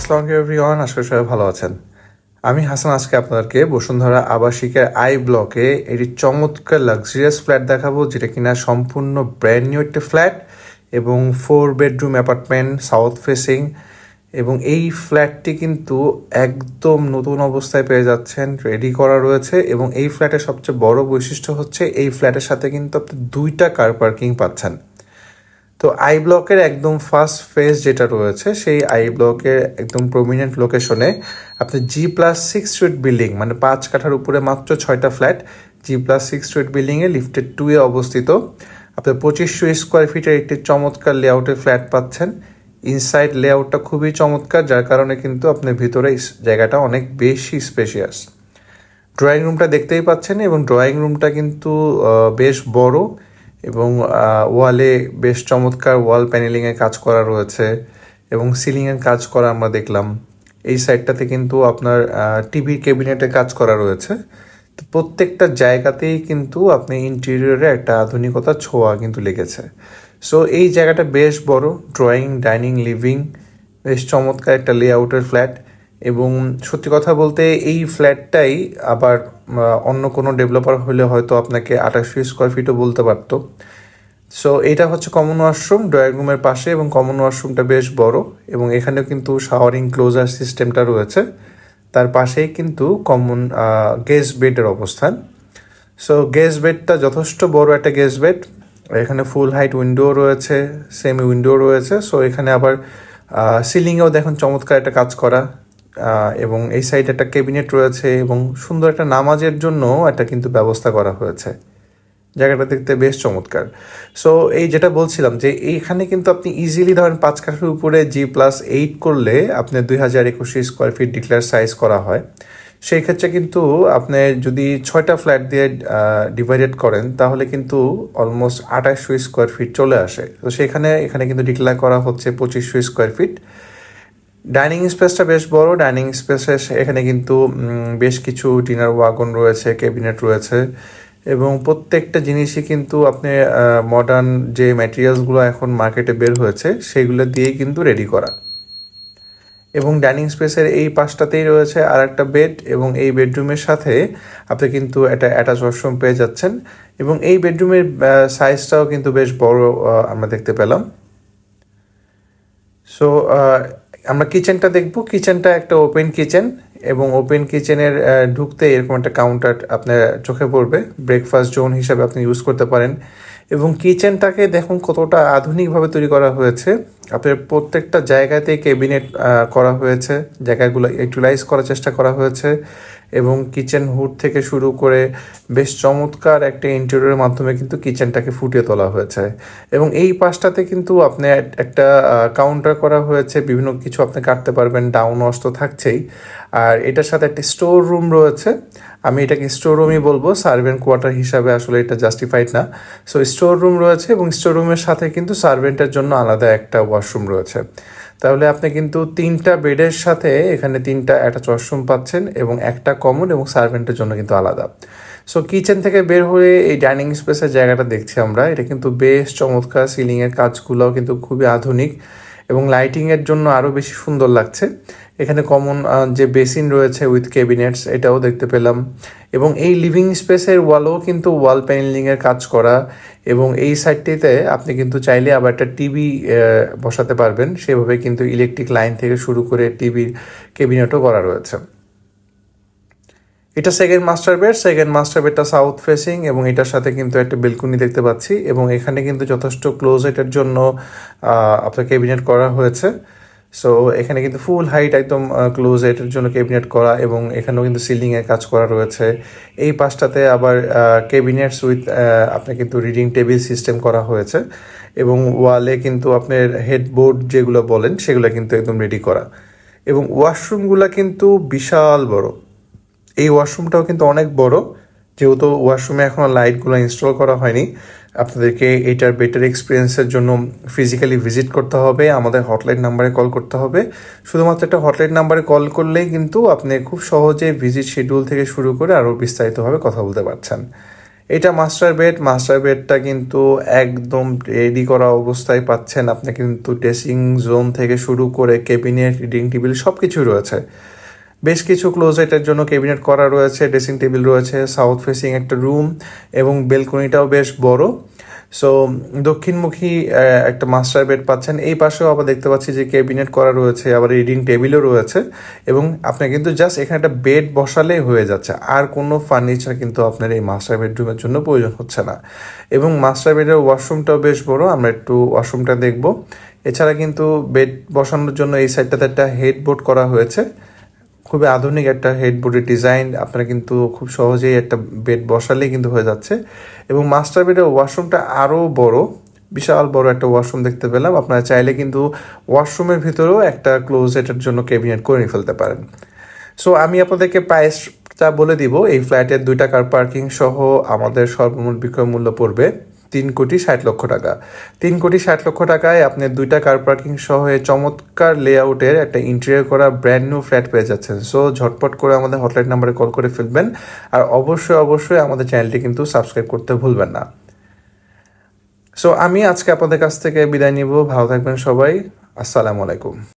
আসসালামু আলাইকুম এভরিওয়ান, আশা করি সবাই ভালো আছেন। আমি হাসান আজকে আপনাদেরকে বসুন্ধরা আবাসিকের আই ব্লকে একটি চমৎকার লাক্সারিয়াস ফ্ল্যাট দেখাবো, যেটা কিনা সম্পূর্ণ ব্র্যান্ড নিউ একটি ফ্ল্যাট এবং 4 বেডরুম অ্যাপার্টমেন্ট সাউথ ফেসিং। এবং এই ফ্ল্যাটটি কিন্তু একদম নতুন অবস্থায় পেয়ে যাচ্ছেন, রেডি করা রয়েছে। এবং এই ফ্ল্যাটের সবচেয়ে বড় বৈশিষ্ট্য হচ্ছে এই ফ্ল্যাটের সাথে কিন্তু আপনি 2টা কার পার্কিং পাচ্ছেন। তো আই ব্লকের একদম ফার্স্ট ফেজ যেটা রয়েছে, সেই আই ব্লকের একদম প্রমিনেন্ট লোকেশনে আপনি G+6 স্ট্রিট বিল্ডিং, মানে 5 কাঠার উপরে মাত্র 6টা ফ্ল্যাট, G+6 স্ট্রিট বিল্ডিংয়ে লিফটেড 2-এ অবস্থিত। আপনি 2500 স্কোয়ার ফিটের একটি চমৎকার লেআউটের ফ্ল্যাট পাচ্ছেন। ইনসাইড লেআউটটা খুবই চমৎকার, যার কারণে কিন্তু আপনার ভিতরে জায়গাটা অনেক বেশি স্পেশিয়াস। ড্রয়িং রুমটা দেখতেই পাচ্ছেন, এবং ড্রয়িং রুমটা কিন্তু বেশ বড় এবং ওয়ালে বেশ চমৎকার ওয়াল প্যানেলিংয়ের কাজ করা রয়েছে এবং সিলিংয়ের কাজ করা আমরা দেখলাম। এই সাইডটাতে কিন্তু আপনার টিভি ক্যাবিনেটের কাজ করা রয়েছে। তো প্রত্যেকটা জায়গাতেই কিন্তু আপনি ইন্টেরিয়রে একটা আধুনিকতার ছোঁয়া কিন্তু লেগেছে। সো এই জায়গাটা বেশ বড়, ড্রয়িং, ডাইনিং, লিভিং, বেশ চমৎকার একটা লেআউটের ফ্ল্যাট। এবং সত্যি কথা বলতে এই ফ্ল্যাটটাই আবার অন্য কোনো ডেভেলপার হলে হয়তো আপনাকে 2800 স্কোয়ার ফিটও বলতে পারতো। সো এটা হচ্ছে কমন ওয়াশরুম ড্রয়িং রুমের পাশে, এবং কমন ওয়াশরুমটা বেশ বড়, এবং এখানেও কিন্তু শাওয়ারিং ক্লোজার সিস্টেমটা রয়েছে। তার পাশেই কিন্তু কমন গেস্ট বেডের অবস্থান। সো গেস্ট বেডটা যথেষ্ট বড় একটা গেস্ট বেড। এখানে ফুল হাইট উইন্ডো রয়েছে, সেমি উইন্ডো রয়েছে। সো এখানে আবার সিলিংয়েও দেখুন চমৎকার একটা কাজ করা, এবং এই সাইডে একটা ক্যাবিনেট রয়েছে, এবং সুন্দর একটা নামাজের জন্য একটা কিন্তু ব্যবস্থা করা হয়েছে। জায়গাটা দেখতে বেশ চমৎকার। সো এই যেটা বলছিলাম যে এইখানে কিন্তু আপনি ইজিলি ধরেন 5 কাঠার উপরে G+8 করলে আপনি 2021 স্কোয়ার ফিট ডিক্লেয়ার সাইজ করা হয়। সেই ক্ষেত্রে কিন্তু আপনি যদি 6টা ফ্ল্যাট দিয়ে ডিভাইডেড করেন, তাহলে কিন্তু অলমোস্ট 2800 স্কোয়ার ফিট চলে আসে। তো এখানে কিন্তু ডিক্লেয়ার করা হচ্ছে 2500 স্কোয়ার ফিট। ডাইনিং স্পেসটা বেশ বড়। ডাইনিং স্পেসে এখানে কিন্তু বেশ কিছু ডিনার ওয়াগন রয়েছে, ক্যাবিনেট রয়েছে, এবং প্রত্যেকটা জিনিসই কিন্তু আপনি মডার্ন যে ম্যাটেরিয়ালসগুলো এখন মার্কেটে বের হয়েছে সেগুলো দিয়েই কিন্তু রেডি করা। এবং ডাইনিং স্পেসের এই পাশটাতেই রয়েছে আর একটা বেড, এবং এই বেডরুমের সাথে আপনি কিন্তু একটা অ্যাটাচ ওয়াশরুম পেয়ে যাচ্ছেন। এবং এই বেডরুমের সাইজটাও কিন্তু বেশ বড় আমরা দেখতে পেলাম। সো আমরা কিচেনটা দেখব। কিচেনটা একটা ওপেন কিচেন, এবং ওপেন কিচেনের ঢুকতে এরকম একটা কাউন্টার আপনার চোখে পড়বে। ব্রেকফাস্ট জোন হিসাবে আপনি ইউজ করতে পারেন। এবং কিচেনটাকে দেখুন কতটা আধুনিকভাবে তৈরি করা হয়েছে। আপনার প্রত্যেকটা জায়গাতে ক্যাবিনেট করা হয়েছে, জায়গাগুলো ইউটিলাইজ করার চেষ্টা করা হয়েছে। এবং কিচেন হুড থেকে শুরু করে বেশ চমৎকার একটা ইন্টেরিয়রের মাধ্যমে কিন্তু কিচেনটাকে ফুটিয়ে তোলা হয়েছে। এবং এই পাশটাতে কিন্তু আপনি একটা কাউন্টার করা হয়েছে, বিভিন্ন কিছু আপনি কাটতে পারবেন, ডাউন ওয়াশ তো থাকছেই। আর এটার সাথে একটা স্টোর রুম রয়েছে। আমি এটাকে স্টোর রুমই বলবো, সার্ভেন্ট কোয়ার্টার হিসাবে আসলে এটা জাস্টিফাইড না। সো স্টোর রুম রয়েছে, এবং স্টোর রুমের সাথে কিন্তু সার্ভেন্টের জন্য আলাদা একটা ওয়াশরুম রয়েছে। তাহলে আপনি কিন্তু 3টা বেডের সাথে এখানে 3টা অ্যাটাচ ওয়াশরুম পাচ্ছেন, এবং একটা কমন এবং সার্ভেন্টের জন্য কিন্তু আলাদা। সো কিচেন থেকে বের হয়ে এই ডাইনিং স্পেসের জায়গাটা দেখছি আমরা, এটা কিন্তু বেশ চমৎকার। সিলিংয়ের কাজগুলোও কিন্তু খুবই আধুনিক, এবং লাইটিংয়ের জন্য আরও বেশি সুন্দর লাগছে। এখানে কমন যে বেসিন রয়েছে উইথ ক্যাবিনেটস, এটাও দেখতে পেলাম। এবং এই লিভিং স্পেসের ওয়ালও কিন্তু ওয়াল প্যানেলিংয়ের কাজ করা, এবং এই সাইডটিতে আপনি কিন্তু চাইলে আবার একটা টিভি বসাতে পারবেন। সেভাবে কিন্তু ইলেকট্রিক লাইন থেকে শুরু করে টিভির ক্যাবিনেটও করা রয়েছে। এটা সেকেন্ড মাস্টার বেডটা সাউথ ফেসিং, এবং এটার সাথে কিন্তু একটা বেলকনি দেখতে পাচ্ছি। এবং এখানে কিন্তু যথেষ্ট ক্লোজেটের জন্য আপনার ক্যাবিনেট করা হয়েছে। সো এখানে কিন্তু ফুল হাইট একদম ক্লোজেটের জন্য ক্যাবিনেট করা, এবং এখানেও কিন্তু সিলিংয়ের কাজ করা রয়েছে। এই পাশটাতে আবার ক্যাবিনেটস উইথ আপনার কিন্তু রিডিং টেবিল সিস্টেম করা হয়েছে, এবং ওয়ালে কিন্তু আপনার হেডবোর্ড যেগুলো বলেন সেগুলো কিন্তু একদম রেডি করা। এবং ওয়াশরুমগুলো কিন্তু বিশাল বড়। এই ওয়াশরুমটাও কিন্তু অনেক বড়, যেহেতু ওয়াশরুমে এখনও লাইটগুলো ইনস্টল করা হয়নি। আপনাদেরকে এটার বেটার এক্সপিরিয়েন্সের জন্য ফিজিক্যালি ভিজিট করতে হবে, আমাদের হটলাইন নাম্বারে কল করতে হবে। শুধুমাত্র একটা হটলাইন নাম্বারে কল করলেই কিন্তু আপনি খুব সহজে ভিজিট শিডিউল থেকে শুরু করে আরও বিস্তারিতভাবে কথা বলতে পারছেন। এটা মাস্টার বেডটা কিন্তু একদম রেডি করা অবস্থায় পাচ্ছেন। আপনি কিন্তু ড্রেসিং জোন থেকে শুরু করে ক্যাবিনেট, রিডিং টেবিল সব কিছুই রয়েছে। বেশ কিছু ক্লোজেটের জন্য ক্যাবিনেট করা রয়েছে, ড্রেসিং টেবিল রয়েছে, সাউথ ফেসিং একটা রুম এবং বেলকনিটাও বেশ বড়। সো দক্ষিণমুখী একটা মাস্টার বেড পাচ্ছেন। এই পাশেও আবার দেখতে পাচ্ছি যে ক্যাবিনেট করা রয়েছে, আবার রিডিং টেবিলও রয়েছে এবং আপনি কিন্তু জাস্ট এখানে একটা বেড বসালেই হয়ে যাচ্ছে, আর কোনো ফার্নিচার কিন্তু আপনার এই মাস্টার বেডরুমের জন্য প্রয়োজন হচ্ছে না। এবং মাস্টার বেডের ওয়াশরুমটাও বেশ বড়, আমরা একটু ওয়াশরুমটা দেখব। এছাড়া কিন্তু বেড বসানোর জন্য এই সাইডটাতে একটা হেডবোর্ড করা হয়েছে, খুবই আধুনিক একটা হেডবোর্ডের ডিজাইন। আপনারা কিন্তু খুব সহজেই একটা বেড বসালেই কিন্তু হয়ে যাচ্ছে। এবং মাস্টার বেডের ওয়াশরুমটা আরও বড়, বিশাল বড় একটা ওয়াশরুম দেখতে পেলাম। আপনারা চাইলে কিন্তু ওয়াশরুমের ভিতরেও একটা ক্লোজেটের জন্য ক্যাবিনেট করে ফেলতে পারেন। সো আমি আপনাদেরকে প্রাইসটা বলে দিব। এই ফ্ল্যাটের 2টা কার পার্কিং সহ আমাদের সর্বমোট বিক্রয় মূল্য পড়বে 3,60,00,000 টাকা। 3,60,00,000 টাকায় আপনি 2টা কার পার্কিং সহ চমৎকার লেআউটের একটা ইন্টেরিয়র করা ব্র্যান্ড নিউ ফ্ল্যাট পেয়ে যাচ্ছেন। সো ঝটপট করে আমাদের হটলাইন নাম্বারে কল করে ফেলবেন। আর অবশ্যই আমাদের চ্যানেলটি কিন্তু সাবস্ক্রাইব করতে ভুলবেন না। সো আমি আজকে আপনাদের কাছ থেকে বিদায় নিব। ভালো থাকবেন সবাই। আসসালামু আলাইকুম।